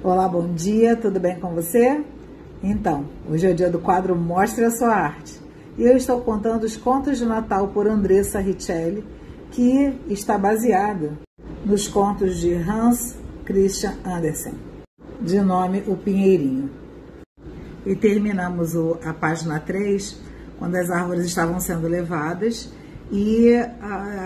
Olá, bom dia, tudo bem com você? Então, hoje é o dia do quadro Mostre a Sua Arte. E eu estou contando os contos de Natal por Andressa Richelli, que está baseado nos contos de Hans Christian Andersen, de nome O Pinheirinho. E terminamos a página 3, quando as árvores estavam sendo levadas, e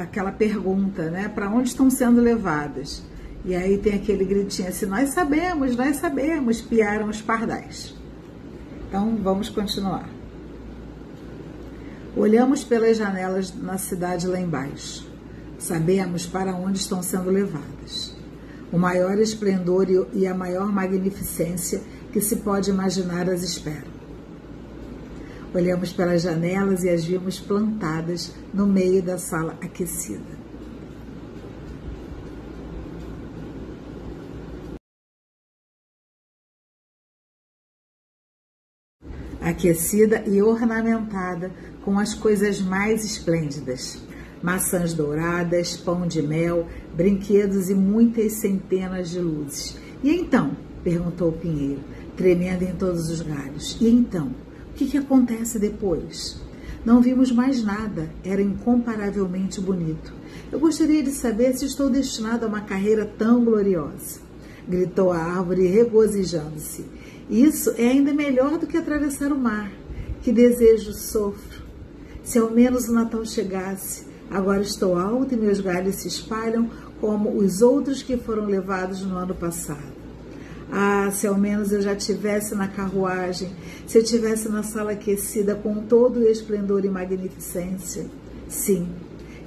aquela pergunta, né? Para onde estão sendo levadas? E aí tem aquele gritinho assim, nós sabemos, piaram os pardais. Então, vamos continuar. Olhamos pelas janelas na cidade lá embaixo. Sabemos para onde estão sendo levadas. O maior esplendor e a maior magnificência que se pode imaginar as esperam. Olhamos pelas janelas e as vimos plantadas no meio da sala aquecida. Aquecida e ornamentada com as coisas mais esplêndidas. Maçãs douradas, pão de mel, brinquedos e muitas centenas de luzes. E então? Perguntou o pinheiro, tremendo em todos os galhos. E então? O que acontece depois? Não vimos mais nada, era incomparavelmente bonito. Eu gostaria de saber se estou destinado a uma carreira tão gloriosa. Gritou a árvore, regozijando-se. Isso é ainda melhor do que atravessar o mar. Que desejo sofro. Se ao menos o Natal chegasse. Agora estou alto e meus galhos se espalham como os outros que foram levados no ano passado. Ah, se ao menos eu já estivesse na carruagem, se eu estivesse na sala aquecida com todo o esplendor e magnificência. Sim,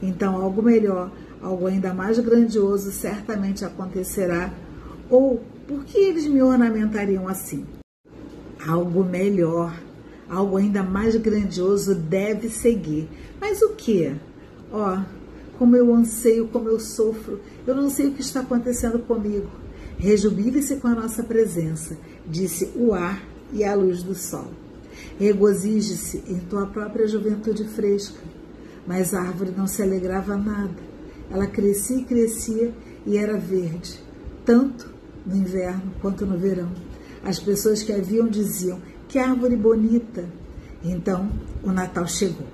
então algo melhor, algo ainda mais grandioso certamente acontecerá. Ou por que eles me ornamentariam assim? Algo melhor, algo ainda mais grandioso deve seguir. Mas o quê? Como eu anseio, como eu sofro, eu não sei o que está acontecendo comigo. Rejubile-se com a nossa presença, disse o ar e a luz do sol. Regozije-se em tua própria juventude fresca. Mas a árvore não se alegrava nada. Ela crescia e crescia e era verde, tanto no inverno quanto no verão. As pessoas que a viam diziam, que árvore bonita. Então o Natal chegou.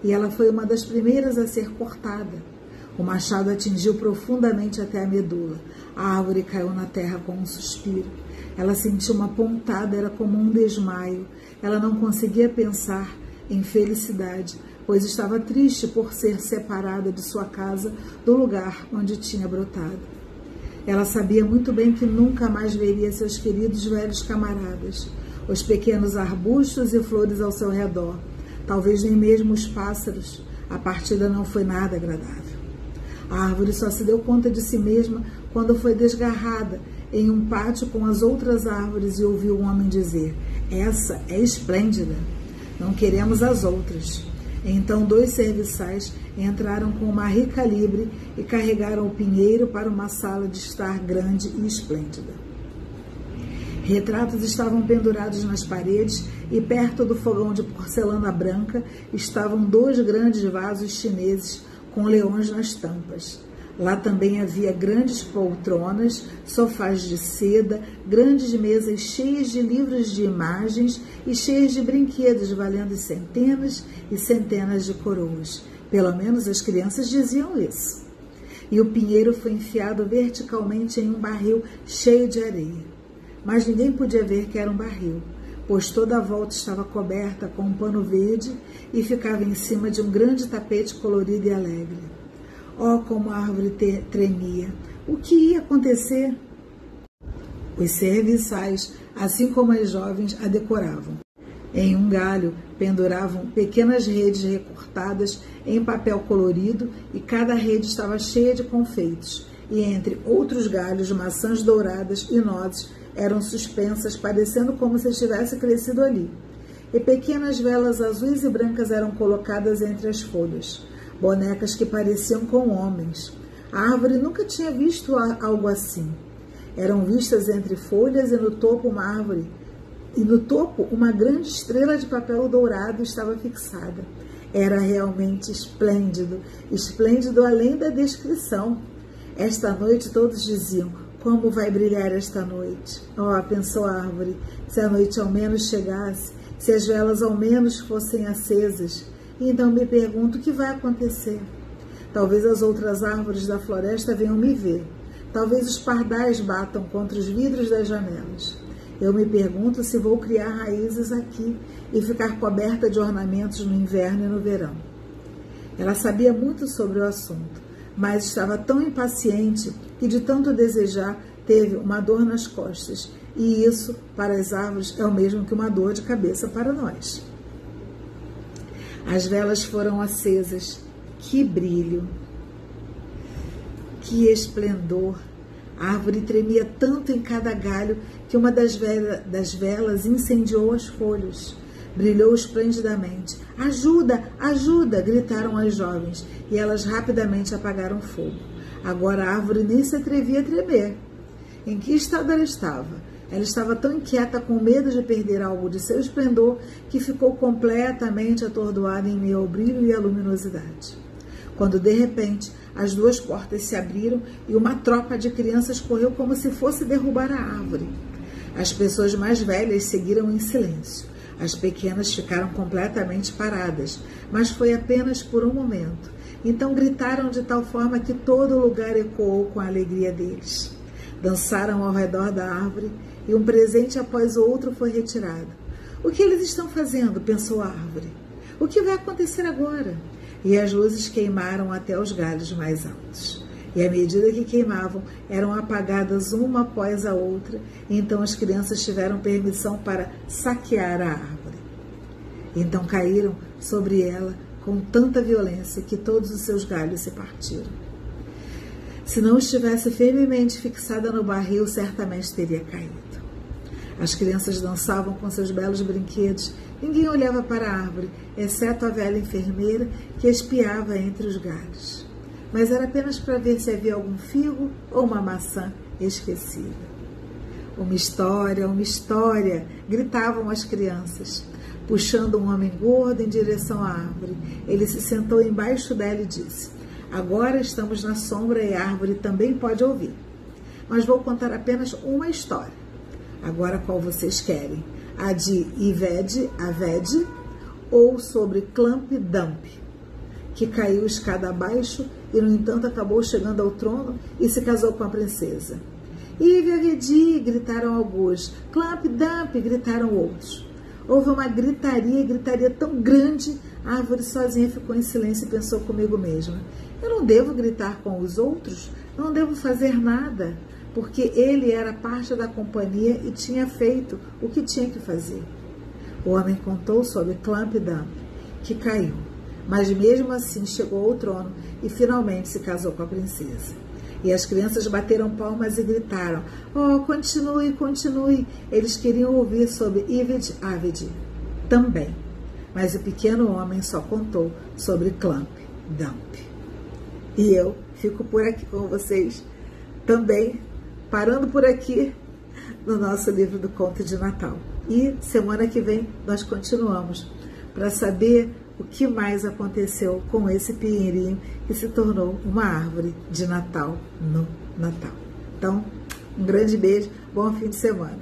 E ela foi uma das primeiras a ser cortada. O machado atingiu profundamente até a medula. A árvore caiu na terra com um suspiro. Ela sentiu uma pontada, era como um desmaio. Ela não conseguia pensar em felicidade, pois estava triste por ser separada de sua casa do lugar onde tinha brotado. Ela sabia muito bem que nunca mais veria seus queridos velhos camaradas, os pequenos arbustos e flores ao seu redor, talvez nem mesmo os pássaros. A partida não foi nada agradável. A árvore só se deu conta de si mesma quando foi desgarrada em um pátio com as outras árvores e ouviu um homem dizer, essa é esplêndida, não queremos as outras. Então 2 serviçais entraram com uma rica libre e carregaram o pinheiro para uma sala de estar grande e esplêndida. Retratos estavam pendurados nas paredes e perto do fogão de porcelana branca estavam 2 grandes vasos chineses com leões nas tampas. Lá também havia grandes poltronas, sofás de seda, grandes mesas cheias de livros de imagens e cheias de brinquedos valendo centenas e centenas de coroas. Pelo menos as crianças diziam isso. E o pinheiro foi enfiado verticalmente em um barril cheio de areia. Mas ninguém podia ver que era um barril, pois toda a volta estava coberta com um pano verde e ficava em cima de um grande tapete colorido e alegre. Como a árvore tremia! O que ia acontecer? Os serviçais, assim como as jovens, a decoravam. Em um galho penduravam pequenas redes recortadas em papel colorido e cada rede estava cheia de confeitos. E entre outros galhos, maçãs douradas e nozes eram suspensas, parecendo como se tivesse crescido ali. E pequenas velas azuis e brancas eram colocadas entre as folhas. Bonecas que pareciam com homens. A árvore nunca tinha visto algo assim. Eram vistas entre folhas e no topo uma grande estrela de papel dourado estava fixada. Era realmente esplêndido, esplêndido além da descrição. Esta noite todos diziam, Como vai brilhar esta noite? Oh, pensou a árvore, se a noite ao menos chegasse, se as velas ao menos fossem acesas. E então me pergunto o que vai acontecer. Talvez as outras árvores da floresta venham me ver. Talvez os pardais batam contra os vidros das janelas. Eu me pergunto se vou criar raízes aqui e ficar coberta de ornamentos no inverno e no verão. Ela sabia muito sobre o assunto, mas estava tão impaciente que, de tanto desejar, teve uma dor nas costas. E isso, para as árvores, é o mesmo que uma dor de cabeça para nós. As velas foram acesas. Que brilho! Que esplendor! A árvore tremia tanto em cada galho que uma das velas incendiou as folhas. Brilhou esplendidamente. Ajuda! Ajuda! Gritaram as jovens, e elas rapidamente apagaram o fogo. Agora a árvore nem se atrevia a tremer. Em que estado ela estava? Ela estava tão inquieta, com medo de perder algo de seu esplendor, que ficou completamente atordoada em meio ao brilho e à luminosidade. Quando, de repente, as duas portas se abriram e uma tropa de crianças correu como se fosse derrubar a árvore. As pessoas mais velhas seguiram em silêncio. As pequenas ficaram completamente paradas, mas foi apenas por um momento. Então gritaram de tal forma que todo o lugar ecoou com a alegria deles. Dançaram ao redor da árvore e um presente após o outro foi retirado. O que eles estão fazendo? Pensou a árvore. O que vai acontecer agora? E as luzes queimaram até os galhos mais altos. E à medida que queimavam, eram apagadas uma após a outra, e então as crianças tiveram permissão para saquear a árvore. Então caíram sobre ela com tanta violência que todos os seus galhos se partiram. Se não estivesse firmemente fixada no barril, certamente teria caído. As crianças dançavam com seus belos brinquedos. Ninguém olhava para a árvore, exceto a velha enfermeira que espiava entre os galhos. Mas era apenas para ver se havia algum figo ou uma maçã esquecida. Uma história, gritavam as crianças, puxando um homem gordo em direção à árvore. Ele se sentou embaixo dela e disse: agora estamos na sombra e a árvore também pode ouvir. Mas vou contar apenas uma história. Agora qual vocês querem? A de Ivede, Aved, ou sobre Clamp Dump, que caiu escada abaixo e, no entanto, acabou chegando ao trono e se casou com a princesa. Ive, Avedi, gritaram alguns. Clamp Dump, gritaram outros. Houve uma gritaria tão grande, a árvore sozinha ficou em silêncio e pensou comigo mesma: eu não devo gritar com os outros? Não devo fazer nada, porque ele era parte da companhia e tinha feito o que tinha que fazer. O homem contou sobre Clamp Dump, que caiu, mas mesmo assim chegou ao trono e finalmente se casou com a princesa. E as crianças bateram palmas e gritaram: oh, continue, continue. Eles queriam ouvir sobre Ived Aved também, mas o pequeno homem só contou sobre Clamp Dump. E eu fico por aqui com vocês também, parando por aqui no nosso livro do Conto de Natal. E semana que vem nós continuamos para saber o que mais aconteceu com esse pinheirinho que se tornou uma árvore de Natal no Natal. Então, um grande beijo, bom fim de semana.